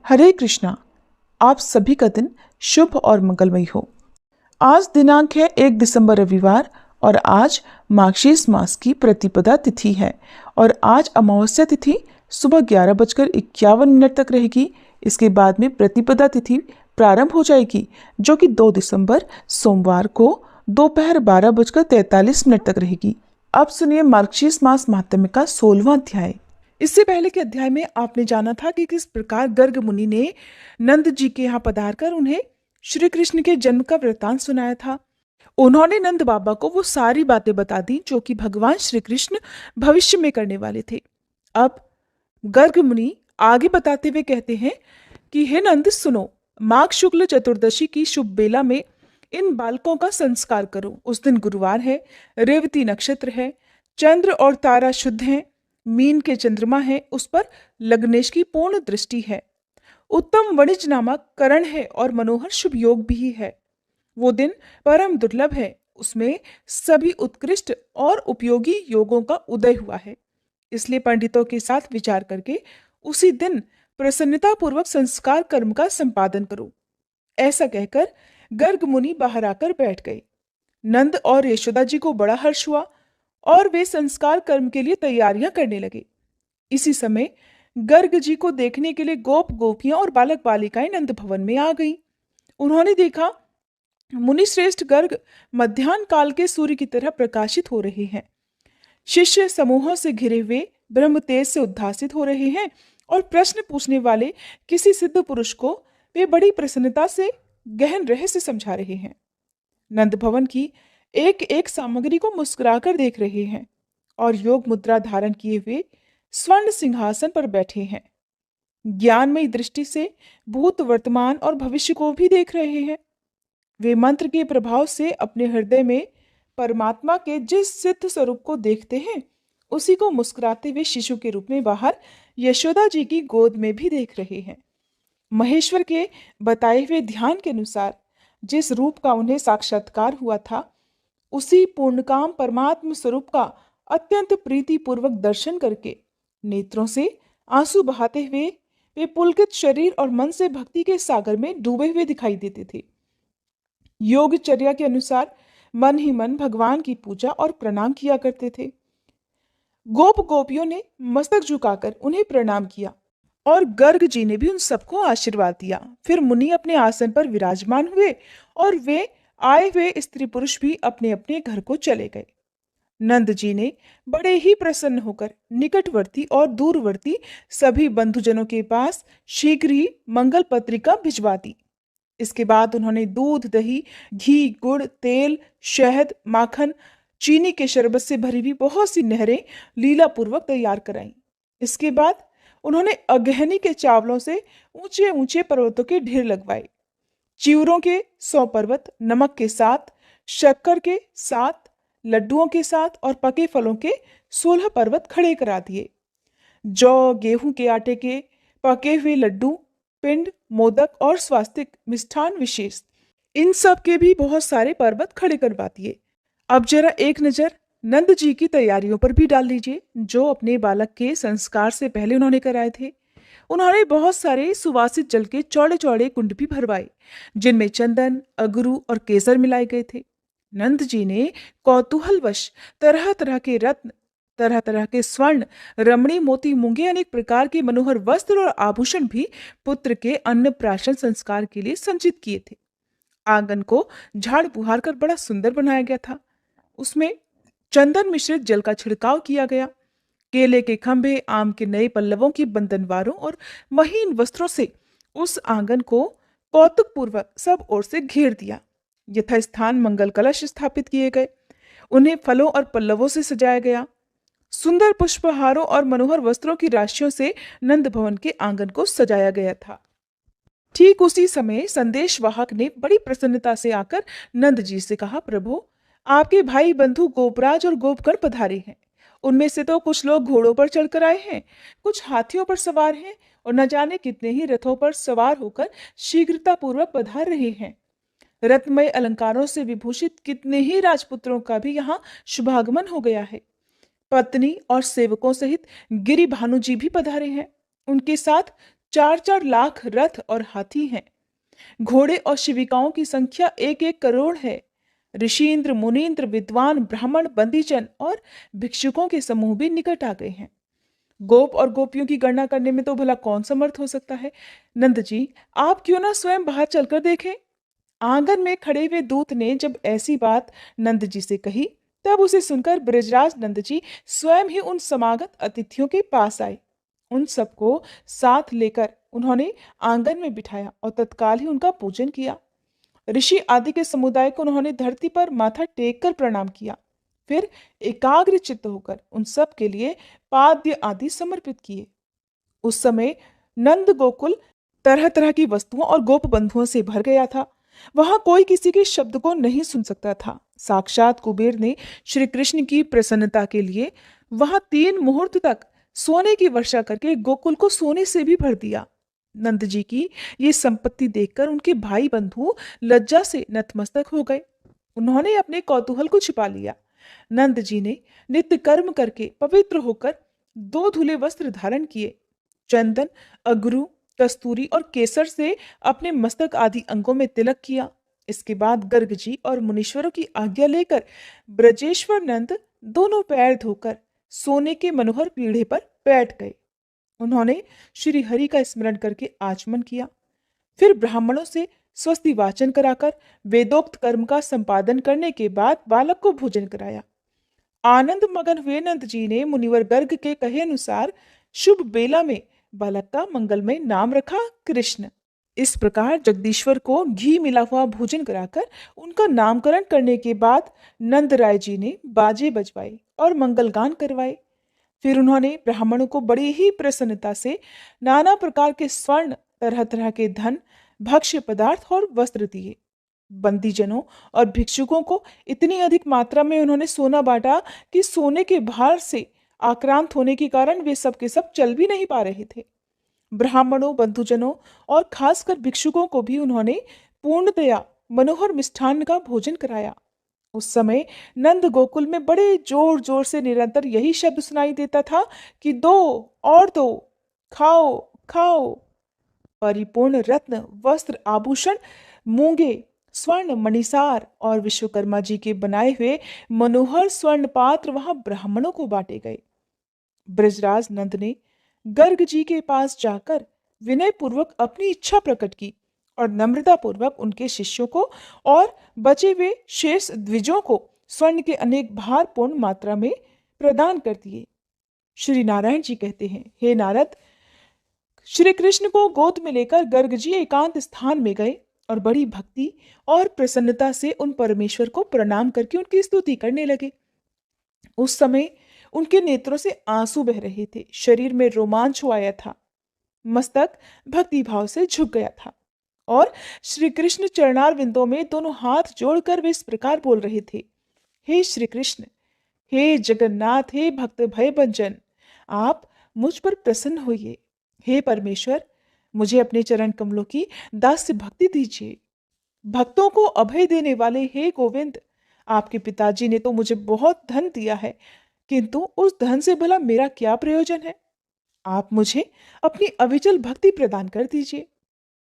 हरे कृष्णा। आप सभी का दिन शुभ और मंगलमय हो। आज दिनांक है 1 दिसंबर रविवार और आज मार्गशीर्ष मास की प्रतिपदा तिथि है और आज अमावस्या तिथि सुबह 11:51 तक रहेगी। इसके बाद में प्रतिपदा तिथि प्रारंभ हो जाएगी जो कि 2 दिसंबर सोमवार को दोपहर 12:43 तक रहेगी। अब सुनिए मार्गशीर्ष मास महात्म्य का 16वां अध्याय। इससे पहले के अध्याय में आपने जाना था कि किस प्रकार गर्ग मुनि ने नंद जी के यहाँ पधार कर उन्हें श्री कृष्ण के जन्म का वृतांत सुनाया था। उन्होंने नंद बाबा को वो सारी बातें बता दी जो कि भगवान श्री कृष्ण भविष्य में करने वाले थे। अब गर्ग मुनि आगे बताते हुए कहते हैं कि हे नंद सुनो, माघ शुक्ल चतुर्दशी की शुभ बेला में इन बालकों का संस्कार करो। उस दिन गुरुवार है, रेवती नक्षत्र है, चंद्र और तारा शुद्ध हैं, मीन के चंद्रमा है, उस पर लग्नेश की पूर्ण दृष्टि है, उत्तम वणिज नामक करण है और मनोहर शुभ योग भी है। वो दिन परम दुर्लभ है, उसमें सभी उत्कृष्ट और उपयोगी योगों का उदय हुआ है। इसलिए पंडितों के साथ विचार करके उसी दिन प्रसन्नता पूर्वक संस्कार कर्म का संपादन करो। ऐसा कहकर गर्ग मुनि बाहर आकर बैठ गए। नंद और यशोदा जी को बड़ा हर्ष हुआ और वे संस्कार कर्म के लिए तैयारियां करने लगे। इसी समय गर्ग जी को देखने के लिए गोप गोपियां और बालक बालिकाएं नंद भवन में आ गईं। उन्होंने देखा मुनि श्रेष्ठ गर्ग मध्याह्न काल के सूर्य की तरह प्रकाशित हो रहे हैं। शिष्य समूहों से घिरे हुए ब्रह्म तेज से उद्भासित हो रहे हैं और प्रश्न पूछने वाले किसी सिद्ध पुरुष को वे बड़ी प्रसन्नता से गहन रहस्य समझा रहे हैं। नंद भवन की एक एक सामग्री को मुस्कुराकर देख रहे हैं और योग मुद्रा धारण किए हुए स्वर्ण सिंहासन पर बैठे हैं। ज्ञानमयी दृष्टि से भूत वर्तमान और भविष्य को भी देख रहे हैं। वे मंत्र के प्रभाव से अपने हृदय में परमात्मा के जिस सिद्ध स्वरूप को देखते हैं उसी को मुस्कुराते हुए शिशु के रूप में बाहर यशोदा जी की गोद में भी देख रहे हैं। महेश्वर के बताए हुए ध्यान के अनुसार जिस रूप का उन्हें साक्षात्कार हुआ था उसी पूर्णकाम परमात्म स्वरूप का अत्यंत प्रीतिपूर्वक दर्शन करके नेत्रों से आंसू बहाते हुए वे पुलकित शरीर और मन से भक्ति के सागर में डूबे हुए दिखाई देते थे। योगचर्या के अनुसार मन ही मन भगवान की पूजा और प्रणाम किया करते थे। गोप गोपियों ने मस्तक झुकाकर उन्हें प्रणाम किया और गर्ग जी ने भी उन सबको आशीर्वाद दिया। फिर मुनि अपने आसन पर विराजमान हुए और वे आए हुए स्त्री पुरुष भी अपने अपने घर को चले गए। नंद जी ने बड़े ही प्रसन्न होकर निकटवर्ती और दूरवर्ती सभी बंधुजनों के पास शीघ्र ही मंगल पत्रिका भिजवा दी। इसके बाद उन्होंने दूध, दही, घी, गुड़, तेल, शहद, माखन, चीनी के शरबत से भरी हुई बहुत सी नहरें लीला पूर्वक तैयार कराईं। इसके बाद उन्होंने अगहनी के चावलों से ऊंचे ऊंचे पर्वतों के ढेर लगवाए। चिवरों के 100 पर्वत, नमक के 7, शक्कर के 7, लड्डुओं के 7 और पके फलों के 16 पर्वत खड़े करा दिए। जौ, गेहूं के आटे के पके हुए लड्डू, पिंड, मोदक और स्वास्तिक मिष्ठान विशेष, इन सब के भी बहुत सारे पर्वत खड़े करवा दिए। अब जरा एक नजर नंद जी की तैयारियों पर भी डाल लीजिए जो अपने बालक के संस्कार से पहले उन्होंने कराए थे। उन्होंने बहुत सारे सुवासित जल के चौड़े चौड़े कुंड भी भरवाए जिनमें चंदन, अगरू और केसर मिलाए गए थे। नंद जी ने कौतूहलवश तरह तरह के रत्न, तरह तरह के स्वर्ण, रमणी, मोती, मूंगे, अनेक प्रकार के मनोहर वस्त्र और आभूषण भी पुत्र के अन्नप्राशन संस्कार के लिए संचित किए थे। आंगन को झाड़ बुहार कर बड़ा सुंदर बनाया गया था। उसमें चंदन मिश्रित जल का छिड़काव किया गया। केले के खंभे, आम के नए पल्लवों की बंधनवारों और महीन वस्त्रों से उस आंगन को कौतुक पूर्वक सब ओर से घेर दिया। यथास्थान मंगल कलश स्थापित किए गए। उन्हें फलों और पल्लवों से सजाया गया। सुंदर पुष्पहारों और मनोहर वस्त्रों की राशियों से नंद भवन के आंगन को सजाया गया था। ठीक उसी समय संदेशवाहक ने बड़ी प्रसन्नता से आकर नंद जी से कहा, प्रभु, आपके भाई बंधु गोपराज और गोपगण पधारे हैं। उनमें से तो कुछ लोग घोड़ों पर चढ़कर आए हैं, कुछ हाथियों पर सवार हैं और न जाने कितने ही रथों पर सवार होकर शीघ्रता पूर्वक पधार रहे हैं। रत्नमय अलंकारों से विभूषित कितने ही राजपुत्रों का भी यहाँ शुभागमन हो गया है। पत्नी और सेवकों सहित गिरि भानु जी भी पधारे हैं। उनके साथ 4-4 लाख रथ और हाथी हैं। घोड़े और शिविकाओं की संख्या 1-1 करोड़ है। ऋषिन्द्र, मुनीन्द्र, विद्वान, ब्राह्मण, बंदीजन और भिक्षुकों के समूह भी निकट आ गए हैं। गोप और गोपियों की गणना करने में तो भला कौन समर्थ हो सकता है। नंद जी, आप क्यों ना स्वयं बाहर चलकर देखें। आंगन में खड़े हुए दूत ने जब ऐसी बात नंद जी से कही, तब उसे सुनकर ब्रजराज नंद जी स्वयं ही उन समागत अतिथियों के पास आए। उन सबको साथ लेकर उन्होंने आंगन में बिठाया और तत्काल ही उनका पूजन किया। ऋषि आदि के समुदाय को उन्होंने धरती पर माथा टेक कर प्रणाम किया। फिर एकाग्र चित्त होकर उन सब के लिए पाद्य आदि समर्पित किए। उस समय नंद गोकुल तरह तरह की वस्तुओं और गोप बंधुओं से भर गया था। वहां कोई किसी के शब्द को नहीं सुन सकता था। साक्षात कुबेर ने श्री कृष्ण की प्रसन्नता के लिए वहां 3 मुहूर्त तक सोने की वर्षा करके गोकुल को सोने से भी भर दिया। नंद जी की ये संपत्ति देखकर उनके भाई बंधु लज्जा से नतमस्तक हो गए। उन्होंने अपने कौतूहल को छिपा लिया। नंद जी ने नित्य कर्म करके पवित्र होकर 2 धुले वस्त्र धारण किए। चंदन, अगरू, कस्तूरी और केसर से अपने मस्तक आदि अंगों में तिलक किया। इसके बाद गर्ग जी और मुनीश्वरों की आज्ञा लेकर ब्रजेश्वर नंद दोनों पैर धोकर सोने के मनोहर पीढ़े पर बैठ गए। उन्होंने श्री हरि का स्मरण करके आचमन किया। फिर ब्राह्मणों से स्वस्ति वाचन कराकर वेदोक्त कर्म का संपादन करने के बाद बालक को भोजन कराया। आनंद मगन हुए नंद जी ने मुनिवर गर्ग के कहे अनुसार शुभ बेला में बालक का मंगलमय नाम रखा कृष्ण। इस प्रकार जगदीश्वर को घी मिला हुआ भोजन कराकर उनका नामकरण करने के बाद नंद राय जी ने बाजे बजवाए और मंगलगान करवाए। फिर उन्होंने ब्राह्मणों को बड़ी ही प्रसन्नता से नाना प्रकार के स्वर्ण, तरह तरह के धन, भक्ष्य पदार्थ और वस्त्र दिए। बंदीजनों और भिक्षुकों को इतनी अधिक मात्रा में उन्होंने सोना बांटा कि सोने के भार से आक्रांत होने के कारण वे सब के सब चल भी नहीं पा रहे थे। ब्राह्मणों, बंधुजनों और खासकर भिक्षुकों को भी उन्होंने पूर्णतया मनोहर मिष्ठान्न का भोजन कराया। उस समय नंद गोकुल में बड़े जोर जोर से निरंतर यही शब्द सुनाई देता था कि दो और दो, खाओ खाओ। परिपूर्ण रत्न, वस्त्र, आभूषण, मूंगे, स्वर्ण, मणिसार और विश्वकर्मा जी के बनाए हुए मनोहर स्वर्ण पात्र वहां ब्राह्मणों को बांटे गए। ब्रजराज नंद ने गर्ग जी के पास जाकर विनय पूर्वक अपनी इच्छा प्रकट की और नम्रता पूर्वक उनके शिष्यों को और बचे हुए शेष द्विजों को स्वर्ण के अनेक भार पूर्ण मात्रा में प्रदान कर दिए। श्री नारायण जी कहते हैं, हे नारद, श्री कृष्ण को गोद में लेकर गर्ग जी एकांत स्थान में गए और बड़ी भक्ति और प्रसन्नता से उन परमेश्वर को प्रणाम करके उनकी स्तुति करने लगे। उस समय उनके नेत्रों से आंसू बह रहे थे, शरीर में रोमांच हो आया था, मस्तक भक्ति भाव से झुक गया था और श्री कृष्ण चरणार विंदों में दोनों हाथ जोड़कर वे इस प्रकार बोल रहे थे, हे श्री कृष्ण, हे जगन्नाथ, हे भक्त भय भंजन, आप मुझ पर प्रसन्न होइए। हे परमेश्वर, मुझे अपने चरण कमलों की दास्य भक्ति दीजिए। भक्तों को अभय देने वाले हे गोविंद, आपके पिताजी ने तो मुझे बहुत धन दिया है, किंतु उस धन से भला मेरा क्या प्रयोजन है। आप मुझे अपनी अविचल भक्ति प्रदान कर दीजिए।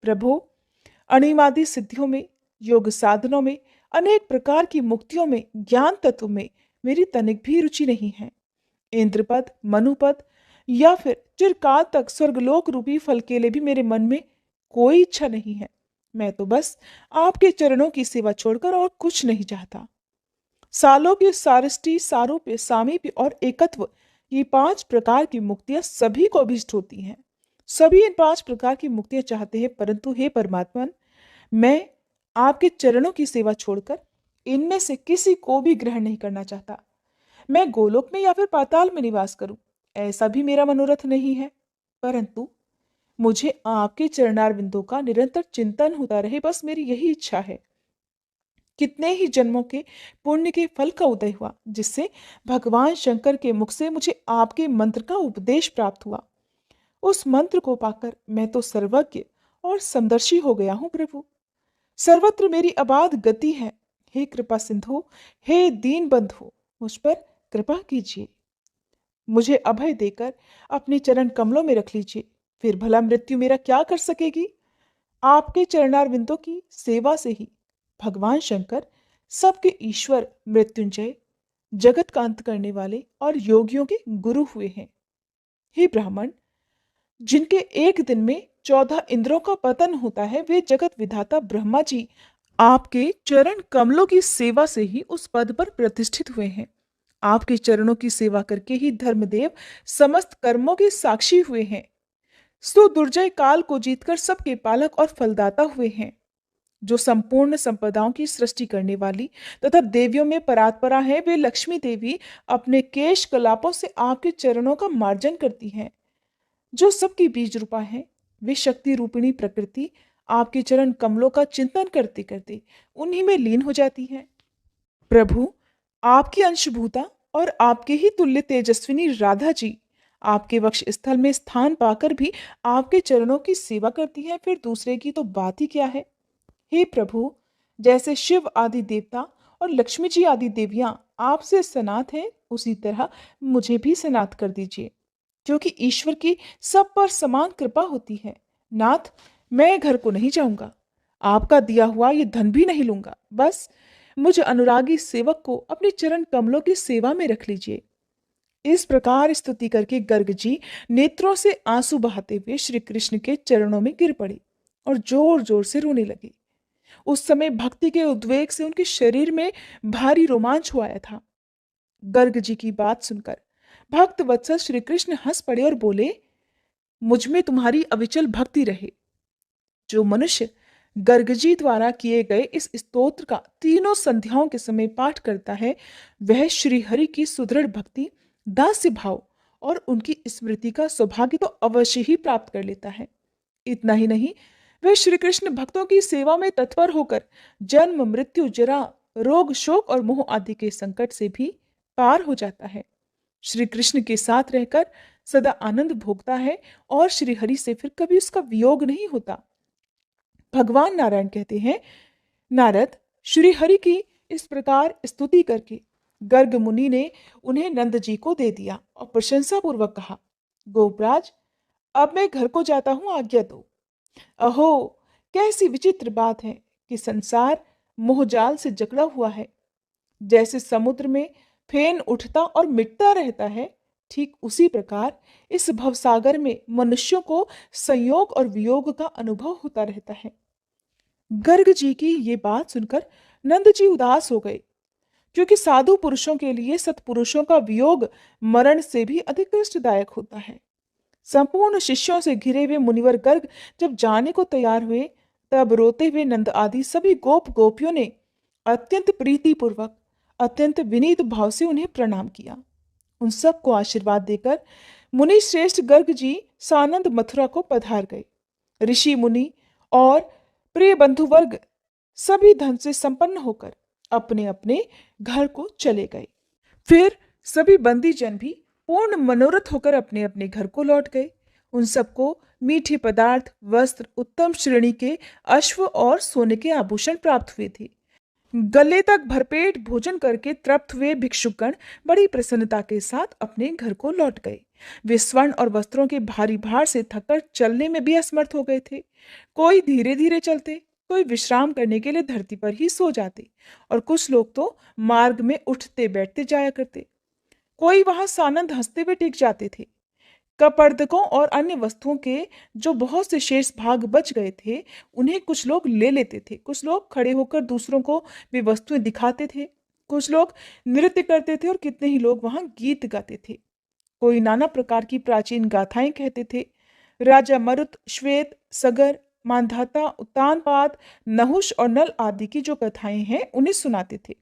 प्रभु, अणिमादि सिद्धियों में, योग साधनों में, अनेक प्रकार की मुक्तियों में, ज्ञान तत्व में मेरी तनिक भी रुचि नहीं है। इंद्रपद, मनुपद या फिर चिरकाल तक स्वर्गलोक रूपी फल के लिए भी मेरे मन में कोई इच्छा नहीं है। मैं तो बस आपके चरणों की सेवा छोड़कर और कुछ नहीं चाहता। सालों की सारिष्टि, सारूप्य, सामीप्य और एकत्व, ये 5 प्रकार की मुक्तियां सभी को अभीष्ट होती हैं। सभी इन 5 प्रकार की मुक्तियां चाहते हैं, परंतु हे परमात्मा, मैं आपके चरणों की सेवा छोड़कर इनमें से किसी को भी ग्रहण नहीं करना चाहता। मैं गोलोक में या फिर पाताल में निवास करूं, ऐसा भी मेरा मनोरथ नहीं है, परंतु मुझे आपके चरणार बिंदु का निरंतर चिंतन होता रहे, बस मेरी यही इच्छा है। कितने ही जन्मों के पुण्य के फल का उदय हुआ, जिससे भगवान शंकर के मुख से मुझे आपके मंत्र का उपदेश प्राप्त हुआ। उस मंत्र को पाकर मैं तो सर्वज्ञ और समदर्शी हो गया हूं। प्रभु, सर्वत्र मेरी अबाध गति है। हे कृपा सिंधु, हे दीन बंधु, मुझ पर कृपा कीजिए। मुझे अभय देकर अपने चरण कमलों में रख लीजिए। फिर भला मृत्यु मेरा क्या कर सकेगी? आपके चरणारविंदों की सेवा से ही भगवान शंकर, सबके ईश्वर, मृत्युंजय, जगत का अंत करने वाले और योगियों के गुरु हुए हैं। हे ब्राह्मण, जिनके एक दिन में 14 इंद्रों का पतन होता है, वे जगत विधाता ब्रह्मा जी आपके चरण कमलों की सेवा से ही उस पद पर प्रतिष्ठित हुए हैं। आपके चरणों की सेवा करके ही धर्मदेव समस्त कर्मों के साक्षी हुए हैं। सो दुर्जय काल को जीतकर सबके पालक और फलदाता हुए हैं। जो संपूर्ण संपदाओं की सृष्टि करने वाली तथा देवियों में परात्परा है, वे लक्ष्मी देवी अपने केश कलापों से आपके चरणों का मार्जन करती हैं। जो सबकी बीज रूपा है, वे शक्ति रूपिणी प्रकृति आपके चरण कमलों का चिंतन करते करते उन्हीं में लीन हो जाती है। प्रभु, आपकी अंशभूता और आपके ही तुल्य तेजस्विनी राधा जी आपके वक्ष स्थल में स्थान पाकर भी आपके चरणों की सेवा करती है, फिर दूसरे की तो बात ही क्या है। हे प्रभु, जैसे शिव आदि देवता और लक्ष्मी जी आदि देवियां आपसे सनात हैं, उसी तरह मुझे भी सनात कर दीजिए, क्योंकि ईश्वर की सब पर समान कृपा होती है। नाथ, मैं घर को नहीं जाऊंगा, आपका दिया हुआ ये धन भी नहीं लूंगा, बस मुझ अनुरागी सेवक को अपने चरण कमलों की सेवा में रख लीजिए। इस प्रकार स्तुति करके गर्ग जी नेत्रों से आंसू बहाते हुए श्री कृष्ण के चरणों में गिर पड़े और जोर जोर से रोने लगे। उस समय भक्ति के उद्वेग से उनके शरीर में भारी रोमांच हुआ था। गर्ग जी की बात सुनकर भक्त वत्सल श्री कृष्ण हंस पड़े और बोले, मुझ में तुम्हारी अविचल भक्ति रहे। जो मनुष्य गर्ग जी द्वारा किए गए इस स्तोत्र का तीनों संध्याओं के समय पाठ करता है, वह श्री हरि की सुदृढ़ भक्ति, दास्य भाव और उनकी स्मृति का सौभाग्य तो अवश्य ही प्राप्त कर लेता है। इतना ही नहीं, वह श्री कृष्ण भक्तों की सेवा में तत्पर होकर जन्म, मृत्यु, जरा, रोग, शोक और मोह आदि के संकट से भी पार हो जाता है। श्री कृष्ण के साथ रहकर सदा आनंद भोगता है और श्री हरि से फिर कभी उसका वियोग नहीं होता। भगवान नारायण कहते हैं, नारद, श्री हरि की इस प्रकार स्तुति करके गर्ग मुनि ने उन्हें नंद जी को दे दिया और प्रशंसा पूर्वक कहा, गोपराज, अब मैं घर को जाता हूं, आज्ञा दो। अहो, कैसी विचित्र बात है कि संसार मोहजाल से जकड़ा हुआ है। जैसे समुद्र में फेन उठता और मिटता रहता है, ठीक उसी प्रकार इस भवसागर में मनुष्यों को संयोग और वियोग का अनुभव होता रहता है। गर्ग जी की ये बात सुनकर नंद जी उदास हो गए, क्योंकि साधु पुरुषों के लिए सत्पुरुषों का वियोग मरण से भी अधिक कष्टदायक होता है। संपूर्ण शिष्यों से घिरे हुए मुनिवर गर्ग जब जाने को तैयार हुए, तब रोते हुए नंद आदि सभी गोप गोपियों ने अत्यंत प्रीतिपूर्वक, अत्यंत विनीत भाव से उन्हें प्रणाम किया। उन सबको आशीर्वाद देकर मुनि श्रेष्ठ गर्ग जी सानंद मथुरा को पधार गए। ऋषि मुनि और प्रिय बंधुवर्ग सभी धन से संपन्न होकर अपने अपने घर को चले गए। फिर सभी बंदी जन भी पूर्ण मनोरथ होकर अपने अपने घर को लौट गए। उन सबको मीठे पदार्थ, वस्त्र, उत्तम श्रेणी के अश्व और सोने के आभूषण प्राप्त हुए थे। गले तक भरपेट भोजन करके तृप्त हुए भिक्षुगण बड़ी प्रसन्नता के साथ अपने घर को लौट गए। वे स्वर्ण और वस्त्रों के भारी भार से थककर चलने में भी असमर्थ हो गए थे। कोई धीरे धीरे चलते, कोई विश्राम करने के लिए धरती पर ही सो जाते और कुछ लोग तो मार्ग में उठते बैठते जाया करते। कोई वहां सानंद हंसते हुए टिक जाते थे। कपर्दकों और अन्य वस्तुओं के जो बहुत से शेष भाग बच गए थे, उन्हें कुछ लोग ले लेते थे। कुछ लोग खड़े होकर दूसरों को वे वस्तुएं दिखाते थे। कुछ लोग नृत्य करते थे और कितने ही लोग वहां गीत गाते थे। कोई नाना प्रकार की प्राचीन गाथाएं कहते थे। राजा मरुत, श्वेत, सगर, मांधाता, उत्तानपाद, नहुष और नल आदि की जो कथाएं हैं, उन्हें सुनाते थे।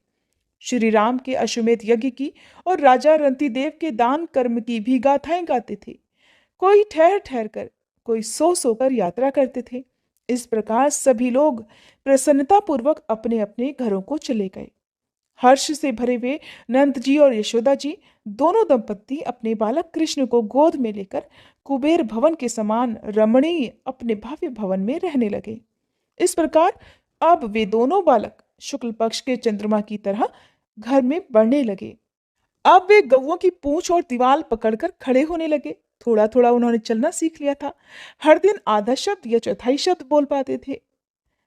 श्री राम के अश्वमेध यज्ञ की और राजा रंतिदेव के दान कर्म की भी गाथाएं गाते थे। कोई ठहर ठहर कर, कोई सो सोकर यात्रा करते थे। इस प्रकार सभी लोग प्रसन्नता पूर्वक अपने अपने घरों को चले गए। हर्ष से भरे हुए नंद जी और यशोदा जी दोनों दंपत्ति अपने बालक कृष्ण को गोद में लेकर कुबेर भवन के समान रमणीय अपने भव्य भवन में रहने लगे। इस प्रकार अब वे दोनों बालक शुक्ल पक्ष के चंद्रमा की तरह घर में बढ़ने लगे। अब वे गौओं की पूंछ और दीवाल पकड़कर खड़े होने लगे। थोड़ा थोड़ा उन्होंने चलना सीख लिया था। हर दिन आधा शब्द या चौथाई शब्द बोल पाते थे।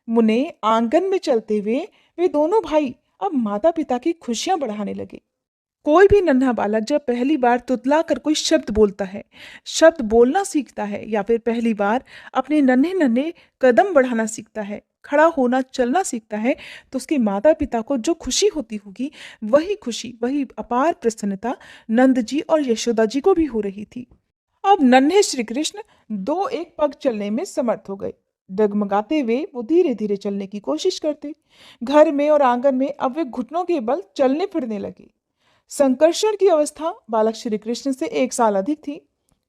मुने आंगन में चलते हुए वे दोनों भाई अब माता पिता की खुशियां बढ़ाने लगे। कोई भी नन्हा बालक जब पहली बार तुतला कर कोई शब्द बोलता है, शब्द बोलना सीखता है, या फिर पहली बार अपने नन्हे नन्हे कदम बढ़ाना सीखता है, खड़ा होना चलना सीखता है, तो उसके माता पिता को जो खुशी होती होगी, वही खुशी, वही अपार प्रसन्नता नंद जी और यशोदा जी को भी हो रही थी। अब नन्हे श्री कृष्ण दो एक पग चलने में समर्थ हो गए। डगमगाते हुए वो धीरे धीरे चलने की कोशिश करते। घर में और आंगन में अब वे घुटनों के बल चलने फिरने लगे। संकर्षण की अवस्था बालक श्री कृष्ण से 1 साल अधिक थी।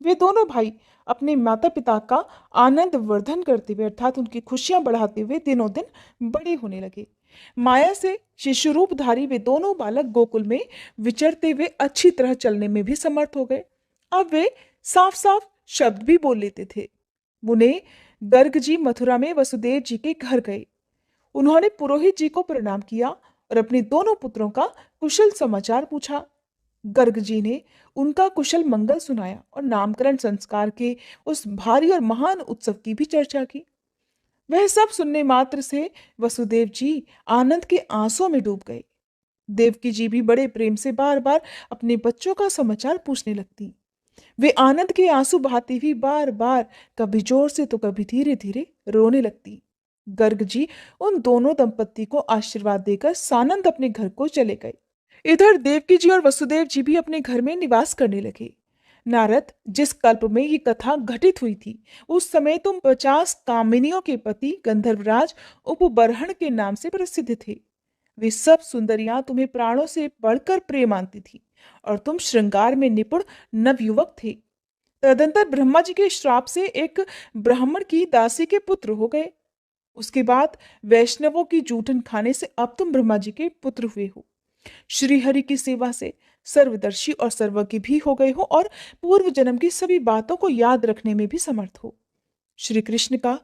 वे दोनों भाई अपने माता पिता का आनंद वर्धन करते हुए अर्थात उनकी खुशियां बढ़ाते हुए दिनों दिन बड़े होने लगे। माया से शिशु रूपधारी वे दोनों बालक गोकुल में विचरते हुए अच्छी तरह चलने में भी समर्थ हो गए। अब वे साफ साफ शब्द भी बोल लेते थे। मुने गर्ग जी मथुरा में वसुदेव जी के घर गए। उन्होंने पुरोहित जी को प्रणाम किया और अपने दोनों पुत्रों का कुशल समाचार पूछा। गर्ग जी ने उनका कुशल मंगल सुनाया और नामकरण संस्कार के उस भारी और महान उत्सव की भी चर्चा की। वह सब सुनने मात्र से वसुदेव जी आनंद के आंसुओं में डूब गए। देवकी जी भी बड़े प्रेम से बार बार अपने बच्चों का समाचार पूछने लगती। वे आनंद के आंसू बहाती हुई बार बार कभी जोर से तो कभी धीरे धीरे रोने लगती। गर्ग जी उन दोनों दंपत्ति को आशीर्वाद देकर सानंद अपने घर को चले गए। इधर देवकी जी और वसुदेव जी भी अपने घर में निवास करने लगे। नारद, जिस कल्प में ये कथा घटित हुई थी, उस समय तुम 50 कामिनियों के पति गंधर्वराज उपबरहण के नाम से प्रसिद्ध थे। वे सब सुंदरियां तुम्हें प्राणों से बढ़कर प्रिय मानती थी और तुम श्रृंगार में निपुण नवयुवक थे। तदंतर ब्रह्मा जी के श्राप से एक ब्राह्मण की दासी के पुत्र हो गए। उसके बाद वैष्णवों की जूठन खाने से अब तुम ब्रह्मा जी के पुत्र हुए हो। श्रीहरि की सेवा से सर्वदर्शी और सर्वज्ञ भी हो गए हो और पूर्व जन्म की सभी बातों को याद रखने में भी समर्थ हो। श्री कृष्ण का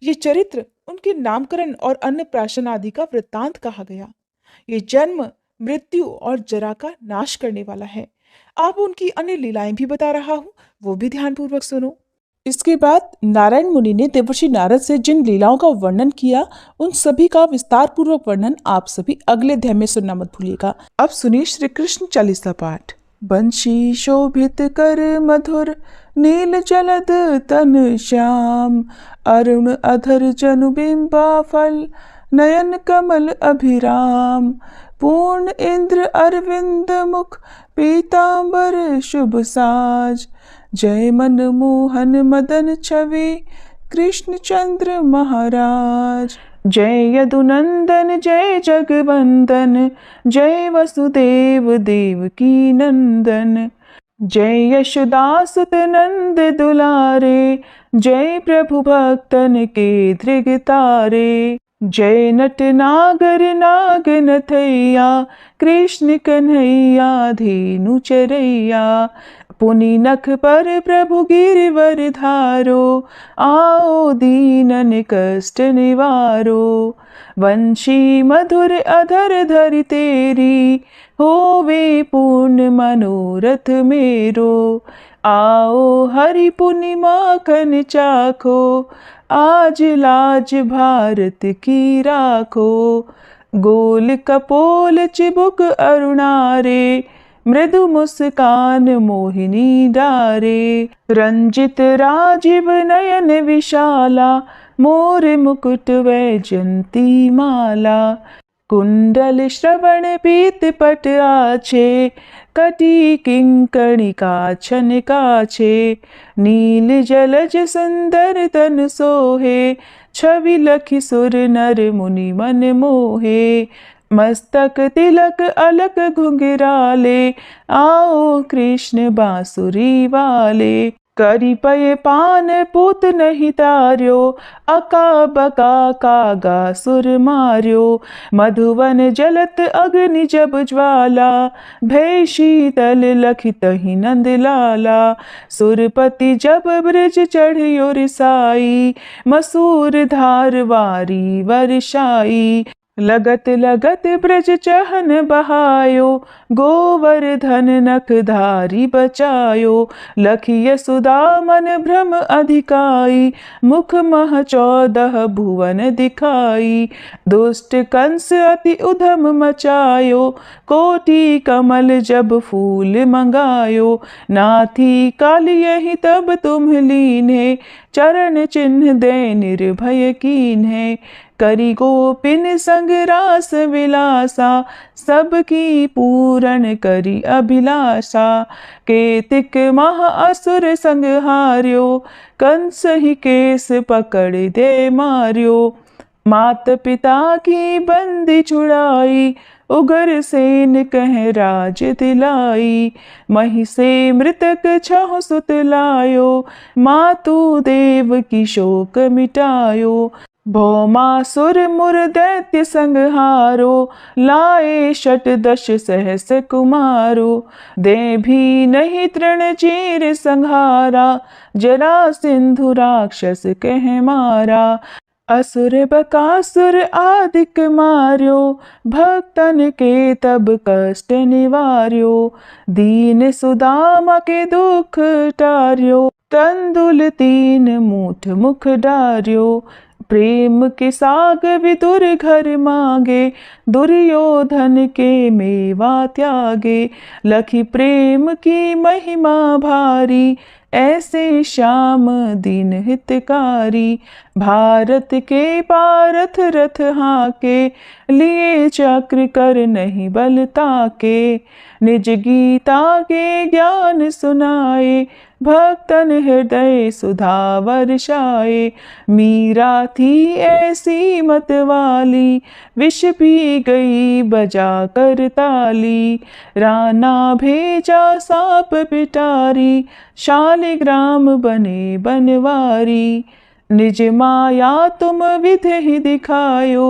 ये चरित्र उनके नामकरण और अन्नप्राशन आदि का वृत्तांत कहा गया। ये जन्म, मृत्यु और जरा का नाश करने वाला है। आप उनकी अन्य लीलाएं भी बता रहा हूं, वो भी ध्यानपूर्वक सुनो। इसके बाद नारायण मुनि ने देवर्षि नारद से जिन लीलाओं का वर्णन किया, उन सभी का विस्तार पूर्वक वर्णन आप सभी अगले अध्याय में सुनना मत भूलिएगा। अब सुनिए श्री कृष्ण चालीसा पाठ। बंशी शोभित कर मधुर नील जलद तन श्याम, अरुण अधर जनु बिंबा फल नयन कमल अभिराम, पूर्ण इंद्र अरविंद मुख पीतांबर शुभ साज, जय मन मोहन मदन छवि कृष्ण चंद्र महाराज, जय यदुनंदन जय जगवंदन, जय वसुदेव देवकी नंदन, जय यशोदासुत नंद दुलारे, जय प्रभु भक्तन के धृग तारे, जय नट नागर नाग नथैया, कृष्ण कन्हैया धेनु चरैया, पुनि नख पर प्रभु गिरवर धारो, आओ दीनन कष्ट निवारो, वंशी मधुर अधर धरि तेरी, होवे पूर्ण मनोरथ मेरो, आओ हरि पुनि माखन चाखो, आज लाज भारत की राखो, गोल कपोल चिबुक अरुणारे, मृदु मुस्कान मोहिनी डारे, रंजित राजीव नयन विशाला, मोर मुकुट वैजंती माला, कुंडल श्रवण पीत पट आछे, कटी किंकणिका छन काछे, नील जलज सुंदर तन सोहे, छवि लखि सुर नर मुनि मन मोहे, मस्तक तिलक अलक घुंघराले, आओ कृष्ण बांसुरी वाले, करी पय पान पूत नहीं तार्यो, अका बका कागा सुर मार्यो, मधुवन जलत अग्नि जब ज्वाला, भय शीतल लखि तहि नंद लाला, सुरपति जब ब्रज चढ़ियो रिसाई, मसूर धार वारी वर्षाई, लगत लगत ब्रज चहन बहायो, गोवर्धन नखधारी बचायो। लखी यशोदा मन भ्रम अधिकाई, मुख मह 14 भुवन दिखाई। दुष्ट कंस अति उधम मचायो, कोटि कमल जब फूल मंगायो। नाथी काल यही तब तुम लीन्हे, चरण चिन्ह दे निर्भय कीन्हे। करी गोपिन संग रास विलासा, सबकी पूरन करी अभिलाषा। केतिक महा असुर संग हार्यो, कंस ही केस पकड़ दे मार्यो। मात पिता की बंदी छुड़ाई, उगर सेन कह राज दिलाई। मही से मृतक 6 सुत लायो, मातु देव की शोक मिटायो। भौमासुर मुर दैत्य संहारो, लाए 6 सहस कुमारो। दे भी नहीं तृण चीर संहारा, जरा सिंधु राक्षस कह मारा। असुर बकासुर आदिक मार्यो, भक्तन के तब कष्ट निवार्यो। दीन सुदामा के दुख टार्यो, तंदुल 3 मूठ मुख डार्यो। प्रेम के साग विदुर घर मांगे, दुर्योधन के मेवा त्यागे। लखी प्रेम की महिमा भारी, ऐसे श्याम दीन हितकारी। भारत के पारथ रथ हाके, लिए चक्र कर नहीं बल ताके। निज गीता के ज्ञान सुनाए, भक्तन हृदय सुधा वर्षाए। मीरा थी ऐसी मत वाली, विष पी गई बजा कर ताली। राना भेजा सांप पिटारी, शालिग्राम बने बनवारी। निज माया तुम विधि ही दिखायो,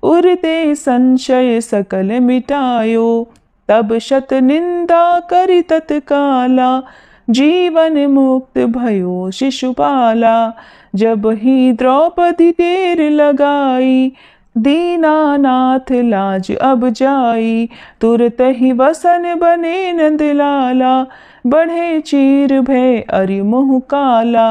उरते संशय सकल मिटायो। तब शत निंदा करि तत्काला, जीवन मुक्त भयो शिशुपाला। जब ही द्रौपदी टेर लगाई, दीनानाथ लाज अब जाई। तुरत ही वसन बने नंदलाला, बढ़े चीर भय अरि मुँह काला।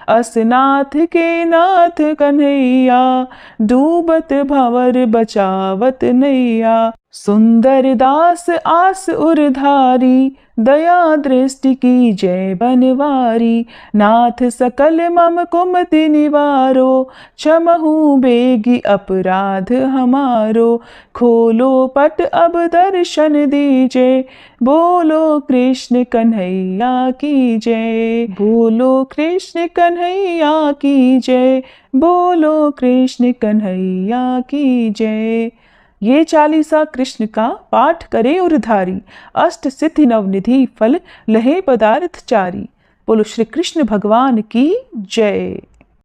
असनाथ के नाथ कन्हैया, डूबत भंवर बचावत नैया। सुंदर दास आस उरधारी, दया दृष्टि की जय बनवारी। नाथ सकल मम कुमति निवारो, क्षमहु बेगी अपराध हमारो। खोलो पट अब दर्शन दीजे, बोलो कृष्ण कन्हैया की जय। बोलो कृष्ण कन्हैया की जय, बोलो कृष्ण कन्हैया की जय। ये 40 कृष्ण का पाठ करे उरधारी, अष्ट सिद्धि नवनिधि फल लहे पदार्थ चारी। बोलो श्री कृष्ण भगवान की जय।